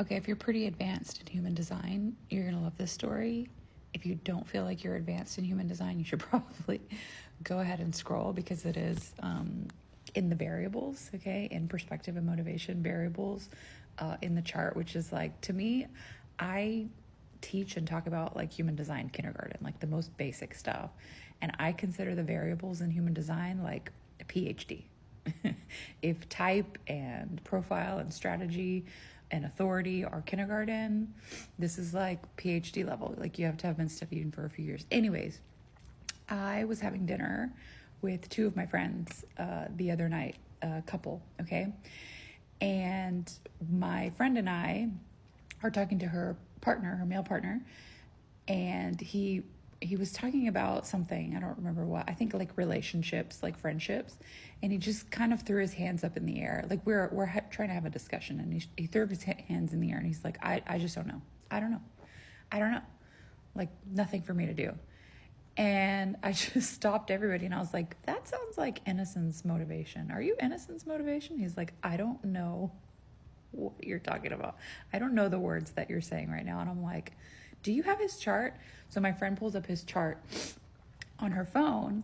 Okay, if you're pretty advanced in human design, you're going to love this story. If you don't feel like you're advanced in human design, you should probably go ahead and scroll because it is in the variables, okay, in perspective and motivation variables in the chart, which is like, to me, I teach and talk about like human design kindergarten, like the most basic stuff. And I consider the variables in human design like a PhD. If type and profile and strategy and authority are kindergarten, this is like PhD level. Like you have to have been studying for a few years. Anyways, I was having dinner with two of my friends the other night, a couple, okay? And my friend and I are talking to her partner, her male partner, and he was talking about something, I don't remember what, I think like relationships, like friendships, and he just kind of threw his hands up in the air. Like we're trying to have a discussion, and he threw his hands in the air, and he's like, I just don't know. I don't know. Like nothing for me to do. And I just stopped everybody, and I was like, that sounds like Innocent's motivation. Are you Innocent's motivation? He's like, I don't know what you're talking about. I don't know the words that you're saying right now. And I'm like, do you have his chart? So my friend pulls up his chart on her phone,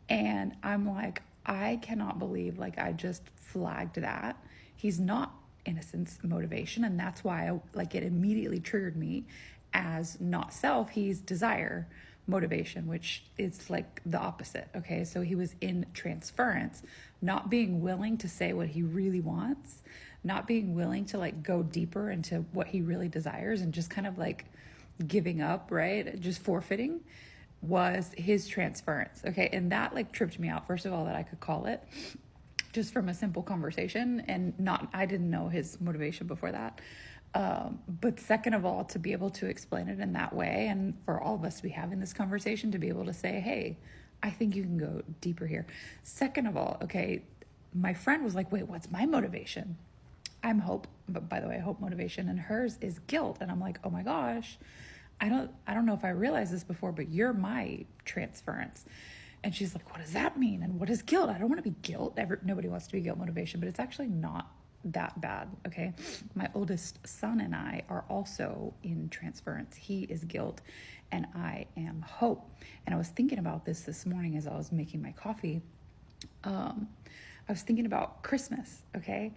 and I'm like, I cannot believe like I just flagged that. He's not Innocent's motivation, and that's why it immediately triggered me as not self. He's desire motivation, which is like the opposite. Okay, so he was in transference, not being willing to say what he really wants, not being willing to like go deeper into what he really desires, and just kind of like giving up, right? Just forfeiting was his transference. Okay. And that like tripped me out. First of all, that I could call it just from a simple conversation, and I didn't know his motivation before that. But second of all, to be able to explain it in that way, and for all of us to be having this conversation, to be able to say, hey, I think you can go deeper here. Second of all, okay, my friend was like, wait, what's my motivation? I'm hope, but by the way, hope motivation, and hers is guilt. And I'm like, oh my gosh, I don't know if I realized this before, but you're my transference. And she's like, what does that mean? And what is guilt? I don't want to be guilt. Nobody wants to be guilt motivation, but it's actually not that bad. Okay. My oldest son and I are also in transference. He is guilt and I am hope. And I was thinking about this morning as I was making my coffee. I was thinking about Christmas. Okay.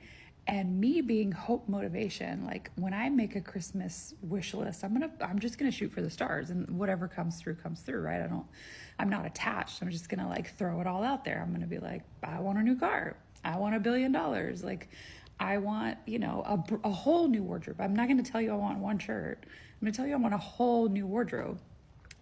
And me being hope motivation, like when I make a Christmas wish list, I'm just gonna shoot for the stars, and whatever comes through, right? I'm not attached. I'm just gonna like throw it all out there. I'm gonna be like, I want a new car. I want $1 billion. Like, I want, a whole new wardrobe. I'm not gonna tell you I want one shirt. I'm gonna tell you I want a whole new wardrobe.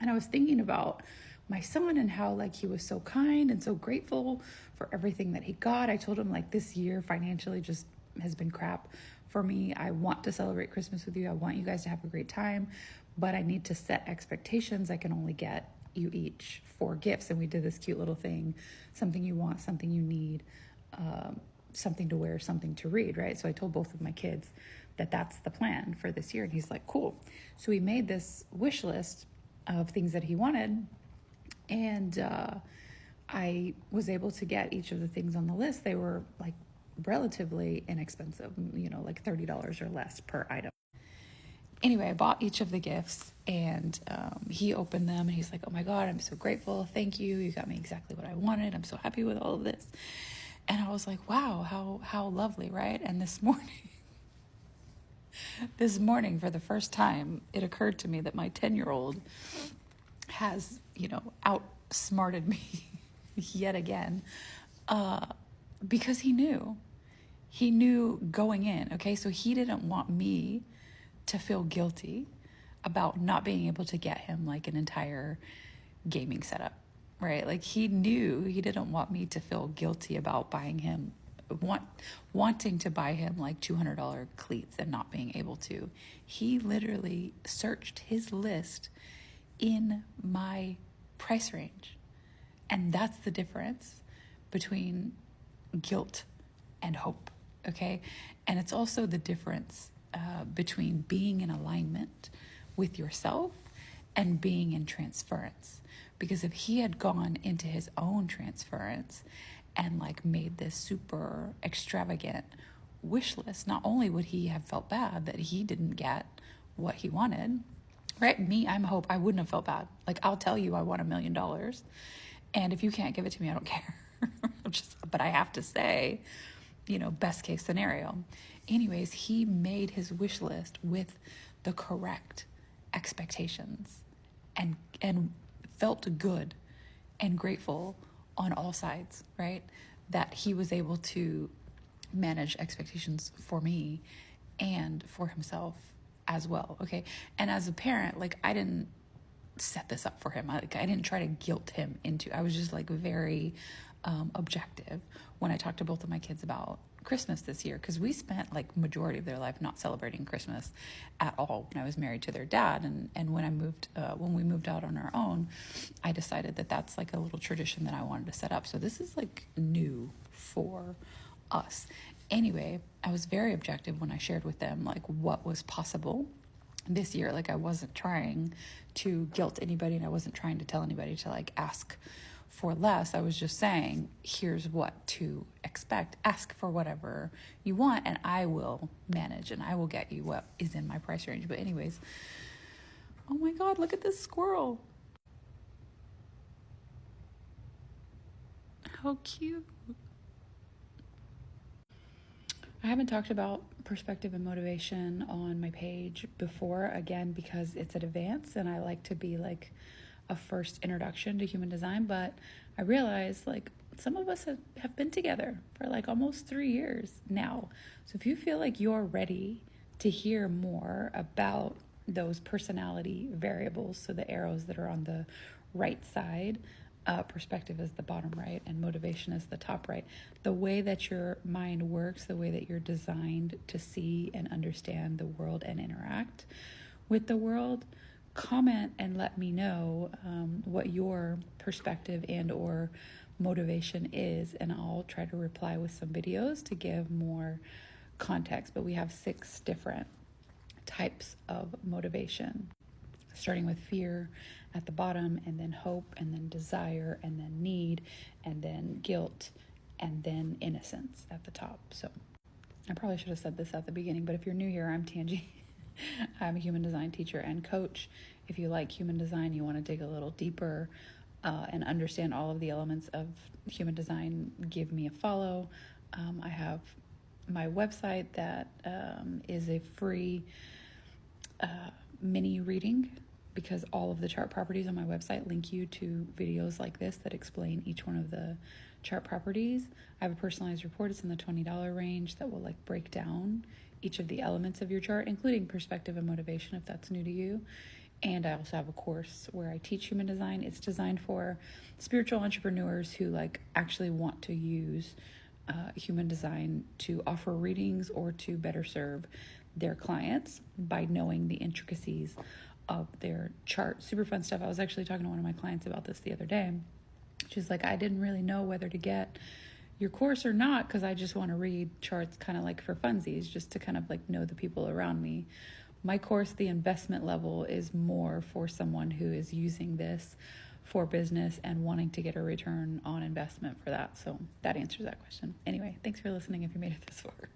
And I was thinking about my son and how like he was so kind and so grateful for everything that he got. I told him like this year financially just has been crap for me. I want to celebrate Christmas with you. I want you guys to have a great time, but I need to set expectations. I can only get you each 4 gifts. And we did this cute little thing, something you want, something you need, something to wear, something to read, right? So I told both of my kids that that's the plan for this year. And he's like, cool. So we made this wish list of things that he wanted. And I was able to get each of the things on the list. They were like relatively inexpensive, like $30 or less per item. Anyway, I bought each of the gifts, and he opened them, and he's like, oh my God, I'm so grateful. Thank you. You got me exactly what I wanted. I'm so happy with all of this. And I was like, wow, how lovely, right? And this morning, for the first time, it occurred to me that my 10-year-old has, outsmarted me yet again, because he knew going in. Okay. So he didn't want me to feel guilty about not being able to get him like an entire gaming setup, right? Like he knew he didn't want me to feel guilty about buying him, wanting to buy him like $200 cleats and not being able to. He literally searched his list in my price range. And that's the difference between guilt and hope, okay? And it's also the difference between being in alignment with yourself and being in transference. Because if he had gone into his own transference and like made this super extravagant wish list, not only would he have felt bad that he didn't get what he wanted, right? Me, I'm Hope. I wouldn't have felt bad. Like, I'll tell you I want $1 million. And if you can't give it to me, I don't care. But I have to say, best case scenario. Anyways, he made his wish list with the correct expectations and felt good and grateful on all sides, right? That he was able to manage expectations for me and for himself as well. Okay. And as a parent, like, I didn't set this up for him. I didn't try to guilt him into, I was just like very objective when I talked to both of my kids about Christmas this year, because we spent like majority of their life not celebrating Christmas at all when I was married to their dad, and when we moved out on our own, I decided that that's like a little tradition that I wanted to set up. So this is like new for us. Anyway, I was very objective when I shared with them like what was possible this year. Like, I wasn't trying to guilt anybody, and I wasn't trying to tell anybody to like ask for less. I was just saying, here's what to expect. Ask for whatever you want, and I will manage, and I will get you what is in my price range. But anyways, oh my God, look at this squirrel. How cute. I haven't talked about perspective and motivation on my page before, again, because it's an advance and I like to be like a first introduction to human design. But I realized like some of us have been together for like almost 3 years now. So if you feel like you're ready to hear more about those personality variables, so the arrows that are on the right side, perspective is the bottom right and motivation is the top right, the way that your mind works, the way that you're designed to see and understand the world and interact with the world, comment and let me know what your perspective and or motivation is, and I'll try to reply with some videos to give more context. But we have 6 different types of motivation, starting with fear at the bottom, and then hope, and then desire, and then need, and then guilt, and then innocence at the top. So I probably should have said this at the beginning, but if you're new here, I'm Tangie. I'm a human design teacher and coach. If you like human design, you want to dig a little deeper and understand all of the elements of human design, give me a follow. I have my website that is a free mini reading, because all of the chart properties on my website link you to videos like this that explain each one of the chart properties. I have a personalized report. It's in the $20 range that will like break down each of the elements of your chart, including perspective and motivation if that's new to you. And I also have a course where I teach human design. It's designed for spiritual entrepreneurs who like actually want to use human design to offer readings or to better serve their clients by knowing the intricacies of their chart. Super fun stuff. I was actually talking to one of my clients about this the other day. She's like, I didn't really know whether to get your course or not, because I just want to read charts kind of like for funsies, just to kind of like know the people around me. My course, the investment level, is more for someone who is using this for business and wanting to get a return on investment for that. So that answers that question. Anyway, thanks for listening if you made it this far.